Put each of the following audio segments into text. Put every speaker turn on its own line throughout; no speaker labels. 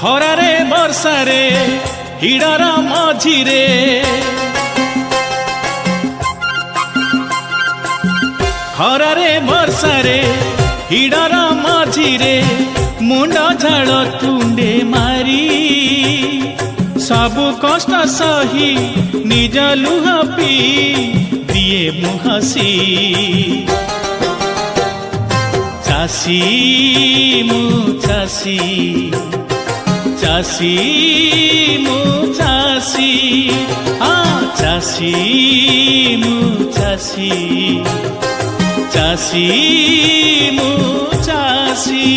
ଖରାରେ ବର୍ଷାରେ ହିଡ଼ର ମଝିରେ ଖରାରେ ବର୍ଷାରେ ହିଡ଼ର ମଝିରେ ମୁଣ୍ଡ ଝାଳ ତୁଣ୍ଡେ ମାରି ସବୁ କଷ୍ଟ ସହି ନିଜ ଲୁହ ପିଇ ଦିଏ ମୁଁ ହସି ଚାଷୀ ମୁଁ ଚାଷୀ ଚାଷୀ ମୁଁ ଚାଷୀ ଚାଷୀ ମୁଁ ଚାଷୀ ଚାଷୀ ମୁଁ ଚାଷୀ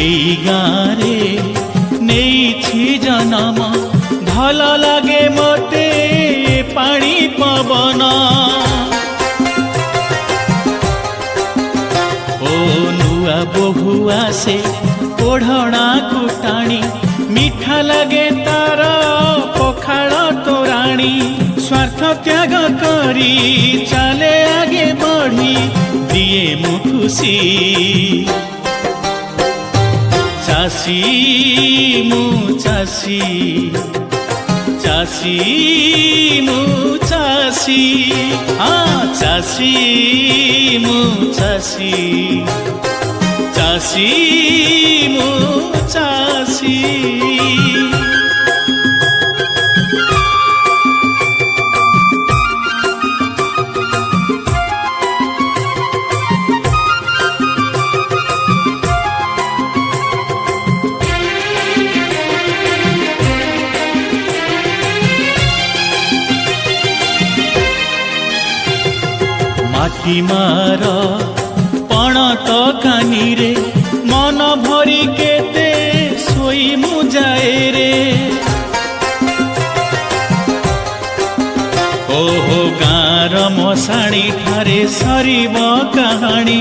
এই গাঁরে নেইছি জনম ভাল লাগে মতে পানি পবন ও নুয়া বহু আসে ওঢ়ଣାକୁ টাଣି মিঠা লাগে তার পখাଳ তোরাণী স্বার্থ ত্যাগ করি চালে আগে বঢ়ি দিয়ে মু খুশি চাষী ମୁଁ ଚାଷୀ ଚାଷୀ ମୁଁ ଚାଷୀ ଚାଷୀ ମୁଁ ଚାଷୀ ଚାଷୀ ମୁଁ ଚାଷୀ মাটি মার পণত কানিরে মন ভরি কেতে শোই মু যায় রে ওহো গাঁর মশাণী ঠারে সরিব কাহাণী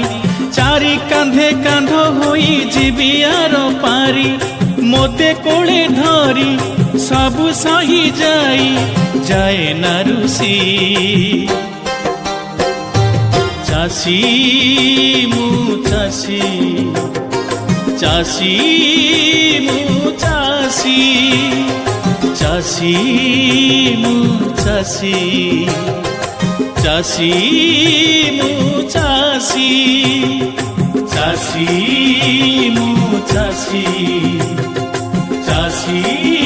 চারি কাঁধে কাঁধ হই ଯିବି ଆର ପାରି ମୋତେ କୋଳେ ଧରି ସବୁ ସହି ଯାଇ ଯାଏ ନା ରୁଷି চাষী ମୁଁ ଚାଷୀ ଚାଷୀ ମୁଁ ଚାଷୀ ଚାଷୀ ମୁଁ ଚାଷୀ ଚାଷୀ ମୁଁ ଚାଷୀ ଚାଷୀ ମୁଁ ଚାଷୀ ଚାଷୀ